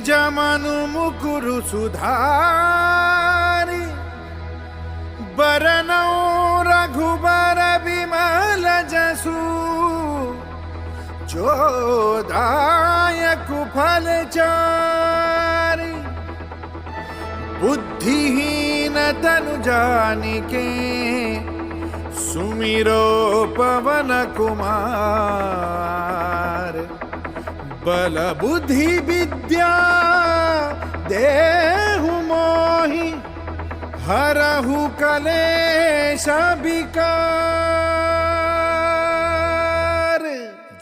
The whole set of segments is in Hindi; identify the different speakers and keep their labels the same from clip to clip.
Speaker 1: निज मनु मुकुरु सुधारी बरनौ रघुबर विमल जसु जो दायक फल चारि बुद्धिहीन तनु जानिके सुमिरो पवन कुमार बल बुद्धि विद्या देहु मोहि हरहु कलेश विकार।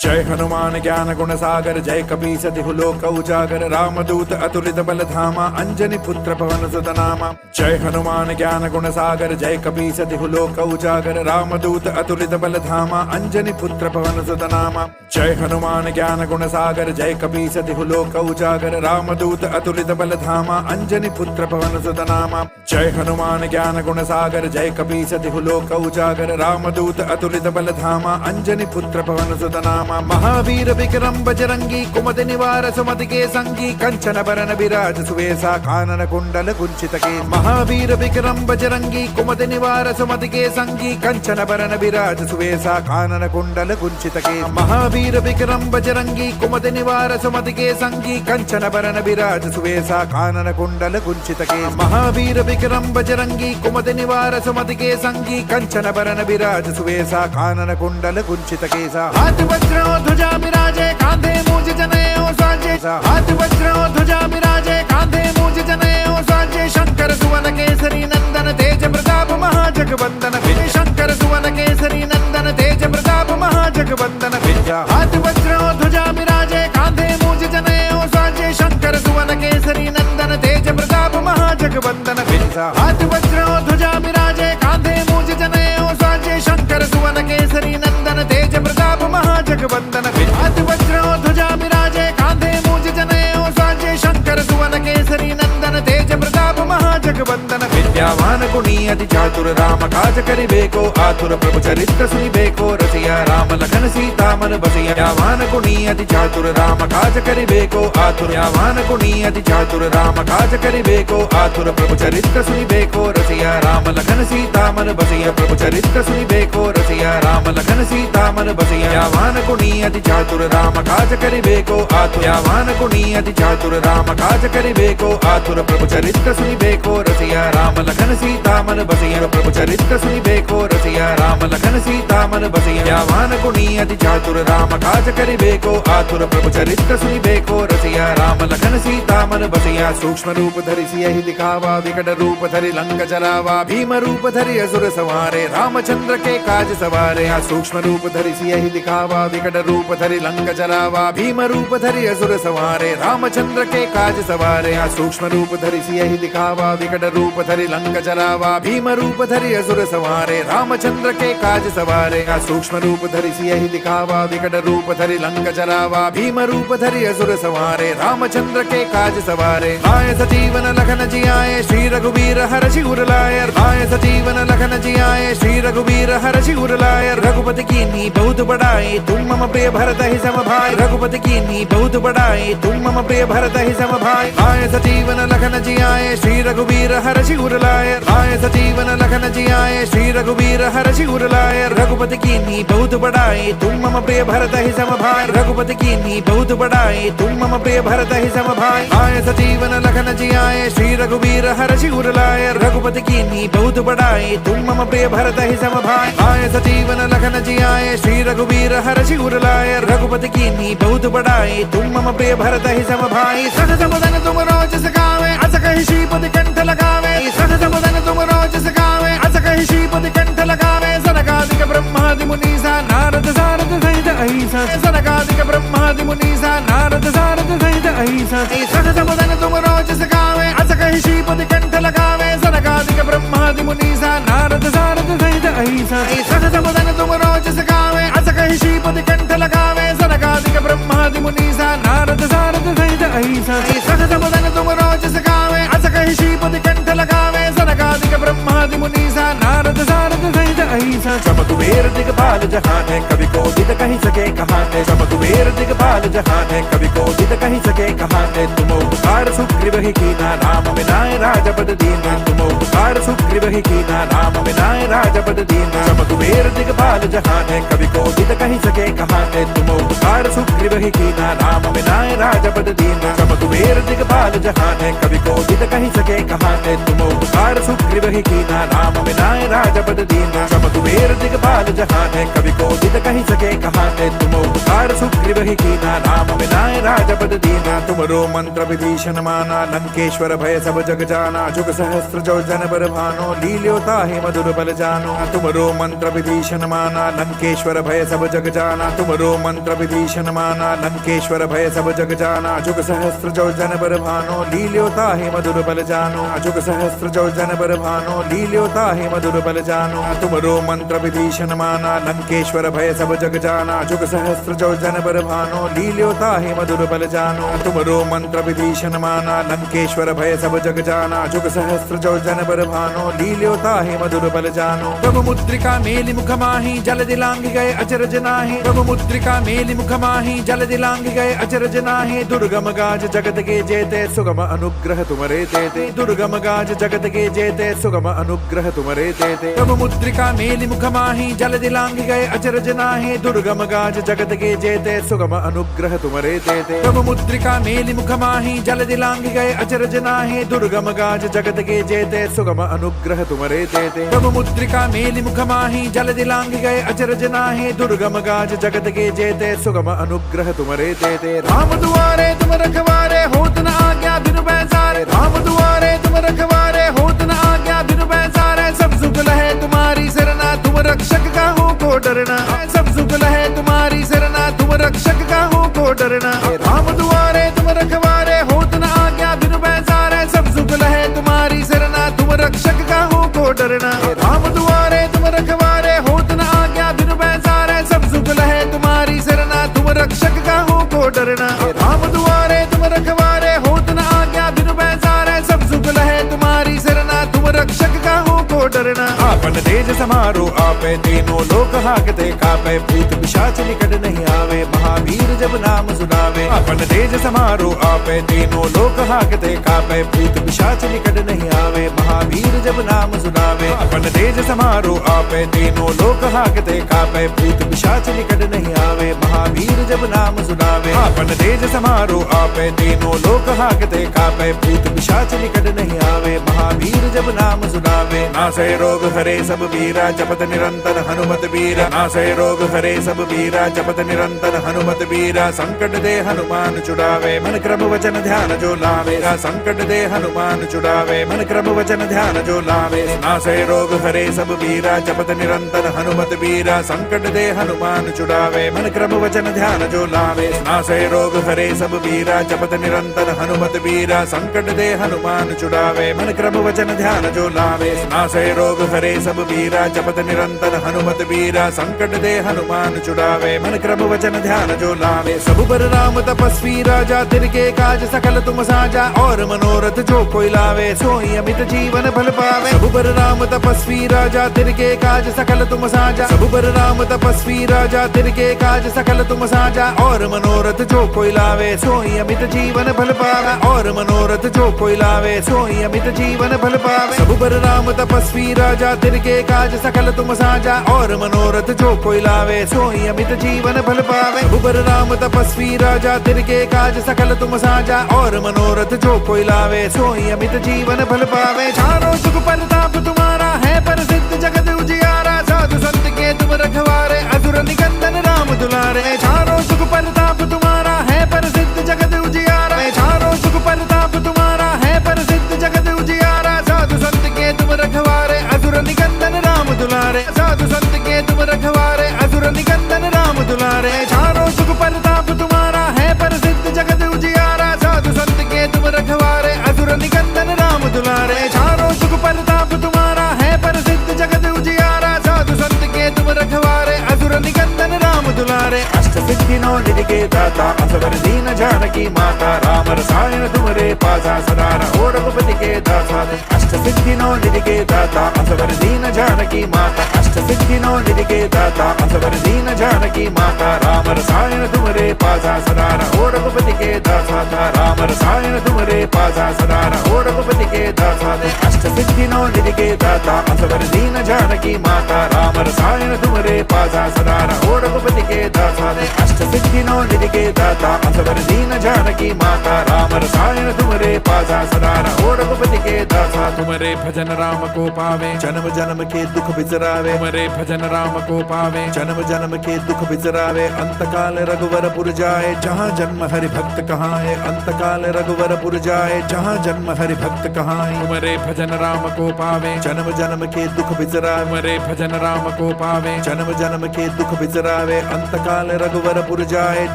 Speaker 1: जय हनुमान ज्ञान गुण सागर जय कपीस तिहु लोक उजागर रामदूत अतुलित बल धामा अंजनी पुत्र पवन सुत नामा। जय हनुमान ज्ञान गुण सागर जय कपीस तिहु लोक उजागर रामदूत अतुलित बल धामा अंजनी पुत्र पवन सुत नामा। जय हनुमान ज्ञान गुण सागर जय कपीस तिहु लोक उजागर रामदूत अतुलित बल धामा अंजनी पुत्र पवन सुत नामा। जय हनुमान ज्ञान गुण सागर जय कपीस तिहु लोक उजागर रामदूत अतुलित बल धामा अंजनी पुत्र पवन सुत नामा। महावीर विक्रम बजरंगी कुमति निवार सुमति के संगी कंचन बरन विराज सुवेसा कानन कुंडल कुंचित के। महावीर विक्रम बजरंगी कुमति निवार सुमति के संगी कंचन बरन विराज सुवेसा कानन कुंडल कुंचित के। महावीर विक्रम बजरंगी कुमति निवार सुमति के संगी कंचन बरन विराज सुवेसा कानन कुंडल कुंचित के। महावीर विक्रम बजरंगी कुमति निवार सुमति के संगी कंचन बरन विराज सुवेसा कानन कुंडल कुंचित के। हाथ वज्र ध्वजा विराजे कांधे मूज जनेऊ साजे। हाथ वज्र ध्वजा विराजे कांधे मूज जनेऊ साजे। शंकर सुवन केसरी नंदन तेज प्रताप महाजगवंदन विजय। शंकर सुवन केसरी नंदन तेज प्रताप महाजगवंदन विजय। हाथ वज्र ध्वजा विराजे कांधे मूज जनेऊ साजे। शंकर सुवन केसरी नंदन तेज प्रताप महाजगवंदन विजय। हाथ वज्र ध्वजा विराजे कांधे मूज जनेऊ साजे। शंकर सुवन केसरी नंदन तेज प्रताप महाजगवंदन हाथ वज्र ध्वजा विराजे कांधे मूज जनेऊ साजे। शंकर सुवन केसरी नंदन तेज प्रताप महाजगवंदन विद्यावान गुणी अति चातुर राम काज करिबेको आतुर प्रभु चरित्र सुनिबेको रसिया राम लखन सीता मन बसिया। विद्यावान गुणी अति चातुर राम काज करिबेको आतुर। विद्यावान गुणी अति चातुर राम काज करिबेको आतुर प्रभु चरित्र सुनिबेको रसिया राम लखन सीता मन बसिया। प्रभु चरित्र सुनिबेको रसिया राम लखन सीता मन बसिया। विद्यावान गुणी अति चातुर राम काज करिबेको आतुर। विद्यावान गुणी अति चातुर राम काज करिबेको आतुर प्रभु चरित्र सुनिबेको रसिया राम लखन सीता मन बसिया। प्रभु चरित्र सुनिबेको रसिया राम लखन सीता मन बसिया। विद्यावान गुणी अति चातुर राम काज करिबेको आतुर प्रभु चरित्र सुनिबेको रसिया राम लखन सीता मन बसिया। सूक्ष्म रूप धरि सियहि दिखावा विकट रूप धरि लंक जरावा। भीम रूप धरि असुर संहारे रामचंद्र के काज सवारे। सूक्ष्म रूप धरि सियहि दिखावा विकट रूप धरि लंक जरावा। भीम रूप धरि असुर संहारे रामचंद्र के काज सवारे। सूक्ष्म रूप धरि सियहि दिखावा विकट रूप धरि लंक जरावा। भीम रूप धरि असुर संहारे रामचंद्र के काज सवारे। सूक्ष्म रूप धरि सियहि दिखावा विकट रूप धरि लंक जरावा। भीम रूप धरि असुर संहारे रामचंद्र के काज सवारे। आए सजीवन लखन जी आए श्री रघुवीर हर्षि उर लाए। आए सजीवन लखन जी आए श्री रघुवीर हर्षि उर लाए। रघुपति कीन्ही बहुत बड़ाई तुम मम प्रिय भरत ही सम भाई। रघुपति कीन्ही बहुत बड़ाई तुम मम प्रिय भरत ही सम भाई। आए सजीवन लखन जी आए श्री रघुवीर हर्षि उर लाए। आए सजीवन लखन जी आए श्री रघुवीर हर्षि उर लाए। रघुपति कीन्ही बहुत बड़ाई तुम मम प्रिय भरत ही सम भाई। रघुपति कीन्ही बहुत बड़ाई तुम मम प्रिय भरत ही सम भाई। आए सजीवन लखन जी आए श्री रघुवीर हर्षि उर लाए। रघुपति कीन्ही बहुत बड़ाई तुम मम प्रिय भरत ही सम भाई। आए सजीवन लखन जी आए श्री रघुवीर हर्षि उर लाए। रघुपति कीन्ही बहुत बड़ाई तुम मम प्रिय भरत ही सम भाई। सठ समुदन तुम रोज सगावे अस कहि श्रीपति कंठ लगावे। सठ समुदन तुम रोज सगावे अस कहि श्रीपति कंठ लगावे। सनकादिक ब्रह्मादि मुनीसा नारद सारद सहित अहिसा। सनकादिक ब्रह्मादि मुनीसा नारद सारद सहित अहिसा। सठ समुदन तुम रोज सगावे अस कहि श्रीपति कंठ लगावे। सनकादिक ब्रह्मादि मुनीसा नारद सारद सहित अहिसा। सठ समुदन तुम रोज सगावे अस कहि श्रीपति कंठ लगावे। सनकादिक ब्रह्मादि मुनीसा नारद सारद सहित अहिसा। सठ समुदन तुम रोज सगावे अस कहि श्रीपति कंठ लगावे। सनकादिक ब्रह्मादि मुनीसा नारद सारद सहित अहिसा। जब तुम कुबेर दिगपाल जहान है, कवि को दिद कहीं सके कहाँ है। सब कुबेर दिगपाल जहान है, कवि को दिद कहीं सके कहाँ है। तुम उपकार सुग्रीव ही कीना, राम मिलाए राजपद दीना। तुम उपकार सुग्रीव ही कीना, राम मिलाए राजपद दीना। सब कुबेर दिगपाल जहान है, कवि को दिद कहीं सके कहाँ है। तुम उपकार सुग्रीव ही कीना, राम मिलाए राजपद दीना। सब कुबेर दिगपाल जहान है, कवि को दिद कहीं सके कहाँ है। तुम उपकार सुग्रीव ही कीना, राम मिलाए राजपद दीना। सब कुबेर दिगपाल जहान है, कवि को दिद कहीं सके कहाँ है। तुम उपकार सुग्रीव ही कीना, राम मिलाए राजपद दीना। तुमरो मंत्र विभीषण माना, लंकेश्वर भय सब जग जाना। जुग सहस्त्र जो जन बर भानो, लील्योता ही मधुर बल जानो। तुमरो मंत्र विभीषण माना, लंकेश्वर भय सब जग जाना। तुमरो मंत्र विभीषण माना, लंकेश्वर भय सब जग जाना। जुग सहस्त्र जो जन बर भानो, लील्योता ही मधुर बल जानो। जुग सहस्त्र जो जन बर भानो, लील्योता ही मधुर बल जानो। तुमरो मंत्र विभीषण माना, लंकेश्वर भय सब जग जाना। जुग सहस्त्र जो जन बर भानो, लील्योता ही मधुर बल जानो। तुमरो मंत्र विभीषण माना, लंकेश्वर भय सब जग जाना। जुग सहस्त्र जो जन बर भानो, लील्योता ही मधुर बल जानो। प्रभु मुद्रिका मेलि मुख माही, जल दिलांग गए अचरज नाहि। प्रभु मुद्रिका मेलि मुख माही, जल दिलांग गए अचरज नाहि। दुर्गम गाज जगत के जेते, सुगम अनुग्रह तुमरे तेते। दुर्गम गाज जगत के जेते, सुगम अनुग्रह तुमरे तेते। प्रभु मुद्रिका मेलि मुख माही, जल दिलांग गए अचरज नाहि। दुर्गम गाज जगत के जेते, सुगम अनुग्रह तुमरे तेते। प्रभु मुद्रिका मेलि मुख माही, जल दिलांग गए अचरज नाहि। दुर्गम गाज जगत के जेते, सुगम अनुग्रह तुमरे तेते। प्रभु मुद्रिका मेलि मुख माही, जल दिलांग गए अचरज नाहि। दुर्गम गाज जगत के जेते, सुगम अनुग्रह तुमरे तेते। राम दुआरे तुम रखवारे, होत न आज्ञा बिनु पैसारे। राम दुआरे तुम रखवारे, होत न आज्ञा बिनु पैसारे। सब सुख लहे तुम्हारी सरना, तुम रक्षक का हो को डरना। सब सुख लहे तुम्हारी सरना, तुम रक्षक का हो को डरना। राम दुआरे तुम रखवारे, होत न आज्ञा बिनु पैसारे। सब सुख लहे तुम्हारी सरना, तुम रक्षक का हो को डरना। राम दुआरे तुम रखवारे, होत न आज्ञा बिनु पैसारे। सब सुख लहे तुम्हारी सरना, तुम रक्षक का हो को डरना। राम दुआरे तुम रखवारे, होत न आज्ञा बिनु पैसारे। सब सुख लहे तुम्हारी सरना, तुम रक्षक का हो को डरना। आपन तेज समारो आपे, तीनों लोक हाकते कापे। भूत पिशाच निकट नहीं आवे, महावीर जब नाम सुनावे। आपन तेज समारो आपे, तीनों लोक हाकते कापे। भूत पिशाच निकट नहीं आवे, महावीर जब नाम सुनावे। आपन तेज समारो आपे, तीनों लोक हाकते कापे। भूत पिशाच निकट नहीं आवे, महावीर जब नाम सुनावे। आपन तेज समारो आपे, तीनों लोक हाकते कापे। भूत पिशाच निकट नहीं आवे, महावीर जब नाम सुनावे। नासै रोग हरे सब वीरा, जपत निरंतर हनुमत वीरा। नासै रोग हरे सब वीरा, जपत निरंतर हनुमत वीरा। संकट दे हनुमान छुड़ावे, मन क्रम वचन ध्यान जो लावे। संकट दे हनुमान छुड़ावे, मन क्रम वचन ध्यान जो लावे। नासै रोग हरे सब वीरा, जपत निरंतर हनुमत वीरा। संकट दे हनुमान छुड़ावे, मन क्रम वचन ध्यान जो लावे। नासै रोग हरे सब वीरा, जपत निरंतर हनुमत वीरा। संकट दे हनुमान छुड़ावे, मन क्रम वचन ध्यान जो लावे। नासै रोग हरे सब वीरा, जपत निरंतर हनुमत वीरा। संकट दे हनुमान छुड़ावे, मन क्रम वचन ध्यान जो लावे। सब पर राम तपस्वी राजा, तिनके काज सकल तुम साजा। और मनोरथ जो कोई लावे, सोई अमित जीवन फल पावे। सब पर राम तपस्वी राजा, तिनके काज सकल तुम साजा। सब पर राम तपस्वी राजा, तिनके काज सकल तुम साजा। और मनोरथ जो कोई लावे, सोई अमित जीवन फल पावे। और मनोरथ जो कोई लावे, सोई अमित जीवन फल पावे। सब पर राम तपस्वी राजा, तिनके काज सकल तुम साजा। और मनोरथ जो कोई लावे, सोई अमित जीवन फल पावे। सब पर राम तपस्वी राजा, तिनके काज सकल तुम साजा। और मनोरथ जो कोई लावे, सोई अमित जीवन फल पावे। चारों जुग परताप तुम्हारा है, प्रसिद्ध जगत उजियारा। साधु संत के तुम रखवारे, असुर निकंदन राम दुलारे। चारों जुग परताप तुम्हारा है, प्रसिद्ध जगत उजियारा। चारों जुग परताप तुम्हारा है, प्रसिद्ध जगत उजियारा। साधु संत के तुम रखवारे, असुर निकंदन राम दुलारे। साधु संत के तुम रखवारे, असुर निकंदन राम दुलारे। चारों जुग परताप तुम्हारा है, प्रसिद्ध जगत उजियारा। साधु संत के तुम रखवारे, असुर निकंदन राम दुलारे। चारों जुग परताप तुम्हारा है, प्रसिद्ध जगत उजियारा। साधु संत के तुम रखवारे, असुर निकंदन राम दुलारे। अष्ट सिद्धि सिद्धिनो निधि के दाता असवर दीन जानकी माता राम रसायन तुमरे पासा सदा रहो रघुपति के दासा अष्ट सिद्धिनो निधि के दाता असवर दीन जानकी माता अष्ट सिद्धिनो निधि के दाता असवर दीन जानकी माता राम रसायन तुमरे पासा सदा रहो रघुपति के दासा राम रसायन तुमरे पासा सदा रहो रघुपति के दासा अष्ट सिद्धिनो निधि के दाता असवर दीन जानकी माता राम रसायन तुमरे पासा सदा रहो रघुपति के दासा अष्ट सिद्धिनो निधि के दाता असवर दीन जानकी माता राम रसायन तुमरे पासा सदा रहो रघुपति के दासा तुमरे भजन राम को पावे जन्म जन्म के दुख बिसरावे तुमरे भजन राम को पावे जन्म जन्म के दुख बिसरावे अंतकाल रघुवरपुर जाए जहाँ जन्म हरि भक्त कहाए अंतकाल रघुवरपुर जाए जहाँ जन्म हरि भक्त कहाए तुमरे भजन राम को पावे जन्म जन्म के दुख बिसरावे तुमरे भजन राम को पावे जन्म जन्म के दुख बिसरावे अंतकाल रघुवरपुर जाए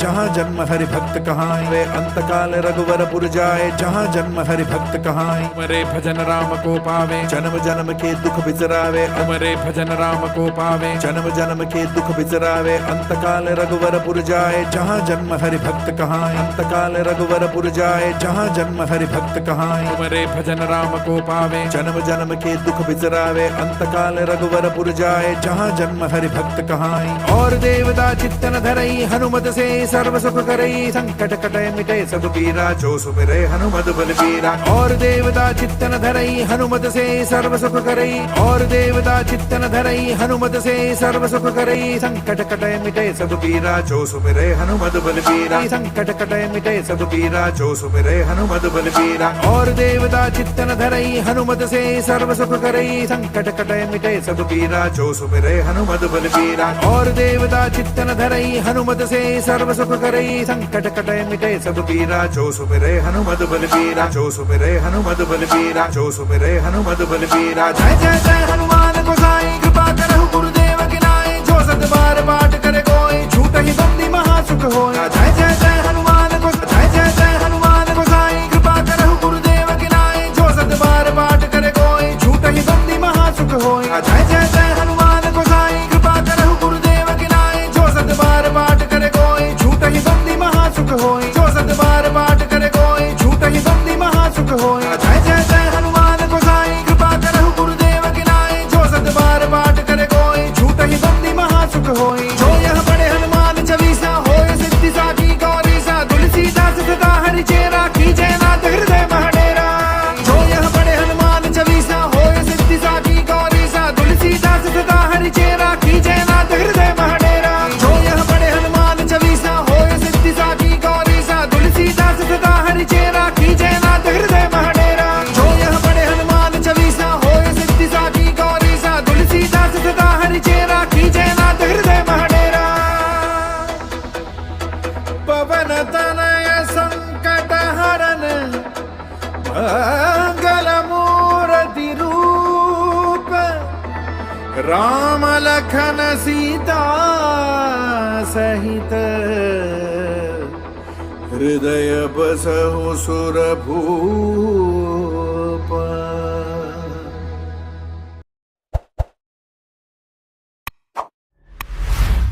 Speaker 1: जहाँ जन्म हरि भक्त कहाए वे अंतकाल रघुवरपुर जाए जहाँ जन्म हरि भक्त कहाए तुमरे भजन राम को पावे जन्म जन्म के दुख बिसरावे तुमरे भजन राम को पावे जन्म जन्म के दुख बिसरावे अंतकाल रघुवरपुर जाए जहाँ जन्म हरि भक्त कहाए अंतकाल रघुवरपुर जाए जहाँ जन्म हरि भक्त कहाए तुमरे भजन राम को पावे जन्म जन्म के दुख बिसरावे अंतकाल रघुवरपुर जाए जहाँ जन्म हरि भक्त कहाए और देवता चित्तन धरई हनुमत से सर्व सुख करई संकट कटय मिटे सब पीरा जो सुमिरे हनुमत बलबीरा और देवता चित्तन धरई हनुमत से सर्व सुख करई और देवता चित्तन धरई हनुमत से सर्व सुख करई संकट कटय मिटे सब पीरा जो सुमिरे हनुमत बलबीरा संकट कटय मिटे सब पीरा जो सुमिरे हनुमत बलबीरा और देवता चित्तन धरई हनुमत से सर्व सुख करई संकट कटय मिटे सब पीरा जो सुमिरे हनुमत बलबीरा और देवता चित्तन धरई हनुमत से सर्व सुख करई संकट कटय मिटे सब पीरा जो सुमिरे हनुमत बलबीरा जो सुमिरे हनुमत बलबीरा जो सुमिरे हनुमत बलबीरा जय जय जय हनुमान गोसाई कृपा करहु गुरुदेव की नाई जो सत बार पाठ करे कोई छूट ही बंदी महासुख होय जय जय जय हनुमान गोसाई जय जय जय हनुमान गोसाई कृपा करहु गुरुदेव की नाई जो सत बार पाठ करे कोई छूट ही बंदी महासुख होय जय जय जय हनुमान गोसाई कृपा करहु गुरुदेव की नाई जो सत बार पाठ करे कोई छूट ही बंदी महासुख होय जो सत बार पाठ करे कोई छूट ही बंदी महासुख होय जय जय जय हनुमान गोसाई कृपा करहु गुरुदेव की नाई जो सत बार पाठ करे कोई छूट ही बंदी महासुख होय जो यह पढ़े हनुमान चालीसा होय सिद्धि साखी गौरी सा तुलसीदास सदा हरि चेरा कीजय नाथ हृदय महडेरा जो यह पढ़े हनुमान चालीसा होय सिद्धि साखी गौरी सा तुलसीदास सदा हरि चेरा कीजय नाथ हृदय महडेरा जो यह पढ़े हनुमान चालीसा होय सिद्धि साखी गौरी सा तुलसीदास सदा हरि चेरा कीजय नाथ हृदय महडेरा जो यह पढ़े हनुमान चालीसा होय सिद्धि साखी गौरी सा तुलसीदास सदा हरि चेरा कीजय नाथ हृदय महडेरा पवन तनय संकट हरन मंगल मूर्ति रूप राम लखन सीता सहित हृदय बसहु सुर भूप